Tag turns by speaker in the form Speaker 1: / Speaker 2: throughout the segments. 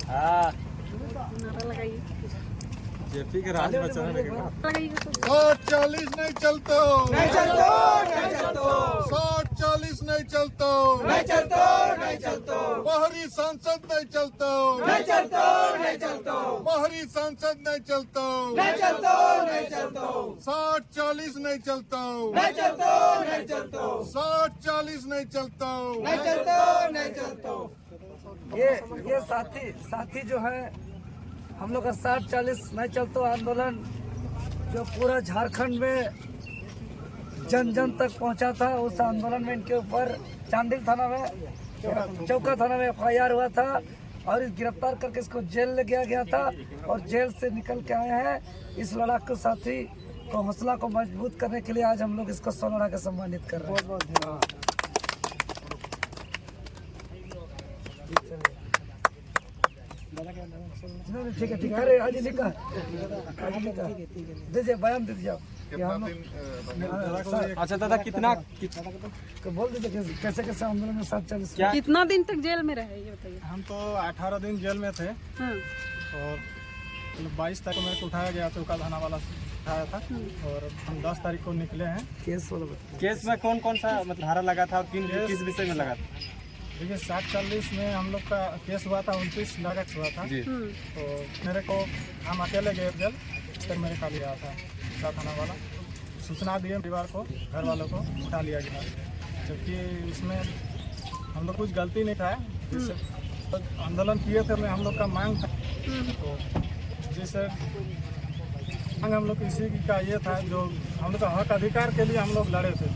Speaker 1: हाँ
Speaker 2: जेपी के राज बचा है
Speaker 3: 40 नहीं चलते हो,
Speaker 4: नहीं चलतो, नहीं चलतो,
Speaker 3: 40 नहीं चलते हो,
Speaker 4: नहीं चलतो, नहीं चलतो,
Speaker 3: बाहरी सांसद नहीं चलते हो,
Speaker 4: नहीं चलतो, नहीं चलतो,
Speaker 3: बाहरी सांसद नहीं चलते हो,
Speaker 4: नहीं चलतो, नहीं चलतो,
Speaker 3: 40 नहीं चलते हो,
Speaker 4: नहीं चलतो, नहीं चलतो,
Speaker 3: 40 नहीं चलते हो।
Speaker 4: नहीं चलतो, नहीं चलतो।
Speaker 5: ये साथी जो है हम लोग का 60-40 नहीं चलतो आंदोलन जो पूरा झारखंड में जन जन तक पहुंचा था, उस आंदोलन में इनके ऊपर चांडिल थाना में चौका थाना में FIR हुआ था और इस गिरफ्तार करके इसको जेल ले गया था और जेल से निकल के आए हैं। इस लड़ाकू साथी को हौसला को मजबूत करने के लिए आज हम लोग इसको 100 लड़ा के सम्मानित कर रहे हैं। ठीक है अरे आज लिखा दीजिए बयान दे दीजिए कि हम
Speaker 2: अच्छा दादा कितना
Speaker 5: बोल दीजिए कैसे कैसे आंदोलन में 40
Speaker 2: क्या
Speaker 6: कितना दिन तक जेल में रहे ये बताइए।
Speaker 7: हम तो 18 दिन जेल में थे
Speaker 6: हाँ।
Speaker 7: और 22 तारीख को मेरे को उठाया गया, चौका थाना वाला उठाया था और हम 10 तारीख को निकले हैं।
Speaker 2: केस में कौन कौन सा मतलब धारा लगा था और किस विषय में लगा था?
Speaker 7: देखिए 60-40 में हम लोग का केस हुआ था, 29 लाख हुआ था।
Speaker 2: जी
Speaker 7: तो मेरे को हम अकेले गए जेल, फिर मेरे खा लिया था चौका थाना वाला, सूचना दिए परिवार को, घर वालों को उठा लिया गया, जबकि इसमें हम लोग कुछ गलती नहीं था। जिससे आंदोलन किए थे हम लोग का मांग था, तो जिससे मांग हम लोग इसी का ये था, जो हम लोग का हक अधिकार के लिए हम लोग लड़े थे,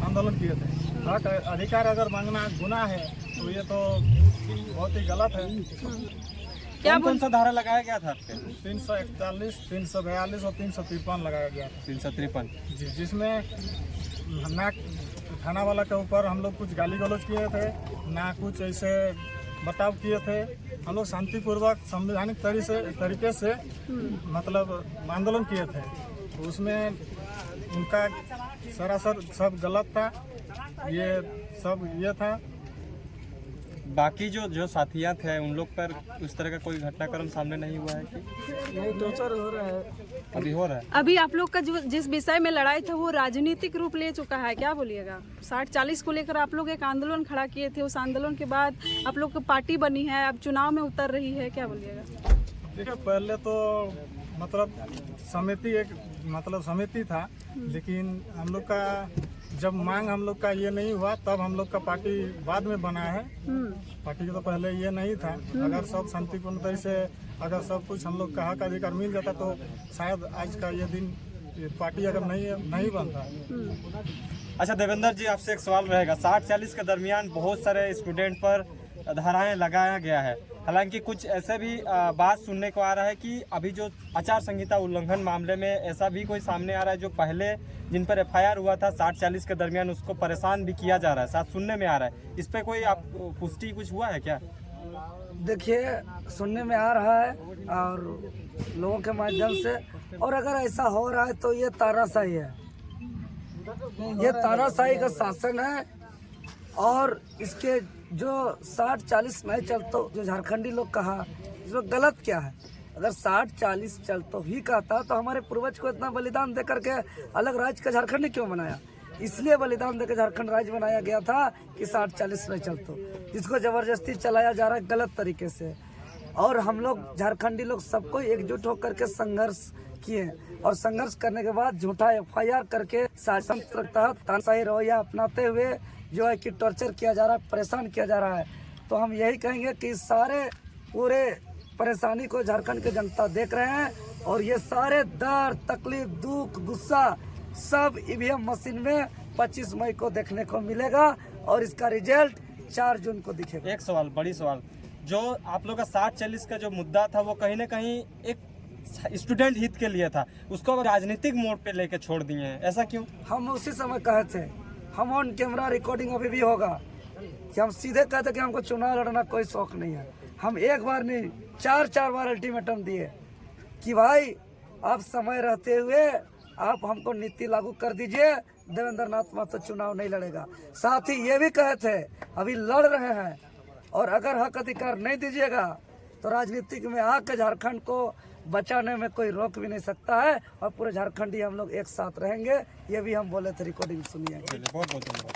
Speaker 7: आंदोलन किए थे। हक अधिकार अगर मांगना गुनाह है तो ये तो बहुत ही गलत है।
Speaker 6: क्या
Speaker 2: कौन सा धारा लगाया गया था आपके?
Speaker 7: 341, 342 और 353 लगाया गया था
Speaker 2: 353
Speaker 7: जी, जिसमें ना थाना वाला के ऊपर हम लोग कुछ गाली गलौज किए थे, ना कुछ ऐसे बर्ताव किए थे। हम लोग शांतिपूर्वक संवैधानिक तरीके से मतलब आंदोलन किए थे, तो उसमें उनका सरासर सब गलत था, ये सब ये था।
Speaker 2: बाकी जो साथियां थे उन लोग पर उस तरह का कोई घटनाक्रम सामने नहीं हुआ है कि
Speaker 5: नहीं टॉर्चर हो रहा है
Speaker 2: अभी हो रहा है?
Speaker 6: अभी आप लोग का जो जिस विषय में लड़ाई था वो राजनीतिक रूप ले चुका है, क्या बोलिएगा? 60-40 को लेकर आप लोग एक आंदोलन खड़ा किए थे, उस आंदोलन के बाद आप लोग की पार्टी बनी है, अब चुनाव में उतर रही है, क्या बोलिएगा?
Speaker 7: देखिए पहले तो मतलब समिति था, लेकिन हम लोग का जब मांग हम लोग का ये नहीं हुआ तब हम लोग का पार्टी बाद में बना है। पार्टी तो पहले ये नहीं था। अगर सब शांतिपूर्ण तरीके से अगर सब कुछ हम लोग का हक अधिकार मिल जाता तो शायद आज का ये दिन ये पार्टी अगर नहीं बनता।
Speaker 2: अच्छा देवेंद्र जी, आपसे एक सवाल रहेगा। 60-40 के दरमियान बहुत सारे स्टूडेंट पर धाराएं लगाया गया है, हालांकि कुछ ऐसे भी बात सुनने को आ रहा है कि अभी जो आचार संहिता उल्लंघन मामले में ऐसा भी कोई सामने आ रहा है जो पहले जिन पर FIR हुआ था 60-40 के दरमियान उसको परेशान भी किया जा रहा है, साथ सुनने में आ रहा है। इस पे कोई आप पुष्टि कुछ हुआ है क्या?
Speaker 5: देखिए सुनने में आ रहा है और लोगों के माध्यम से, और अगर ऐसा हो रहा है तो ये तानाशाही है, ये तानाशाही का शासन है। और इसके जो 60-40 नहीं चलतो जो झारखंडी लोग कहा, इसमें गलत क्या है? अगर 60-40 चलतो ही कहता तो हमारे पूर्वज को इतना बलिदान दे करके अलग राज्य का झारखंड क्यों बनाया? इसलिए बलिदान देकर झारखंड राज्य बनाया गया था कि 60-40 नहीं चलतो, जिसको जबरदस्ती चलाया जा रहा है गलत तरीके से। और हम लोग झारखंडी लोग सबको एकजुट होकर के संघर्ष किए, और संघर्ष करने के बाद झूठा FIR करके शासन के तहत तानाशाही रवैया अपनाते हुए जो है कि टॉर्चर किया जा रहा है, परेशान किया जा रहा है। तो हम यही कहेंगे कि सारे पूरे परेशानी को झारखंड की जनता देख रहे हैं, और ये सारे दर्द, तकलीफ, दुख, गुस्सा सब EVM मशीन में 25 मई को देखने को मिलेगा, और इसका रिजल्ट 4 जून को दिखेगा।
Speaker 2: एक सवाल, बड़ी सवाल, जो आप लोग का 60-40 का जो मुद्दा था वो कहीं ना कहीं एक स्टूडेंट हित के लिए था, उसको अब राजनीतिक मोड़ पे लेके छोड़ दिए हैं, ऐसा क्यों? हम
Speaker 5: उसी समय कहे थे, हम ऑन कैमरा रिकॉर्डिंग अभी भी होगा कि हम सीधे कहते कि हमको चुनाव लड़ना कोई शौक नहीं है। हम एक बार नहीं 4 बार अल्टीमेटम दिए कि भाई आप समय रहते हुए आप हमको नीति लागू कर दीजिए, देवेंद्र नाथ महतो चुनाव नहीं लड़ेगा। साथ ही ये भी कहे थे अभी लड़ रहे हैं, और अगर हक अधिकार नहीं दीजिएगा तो राजनीतिक में आकर झारखंड को बचाने में कोई रोक भी नहीं सकता है, और पूरे झारखंडी हम लोग एक साथ रहेंगे। ये भी हम बोले थे, रिकॉर्डिंग सुनिए।
Speaker 2: बहुत बहुत धन्यवाद।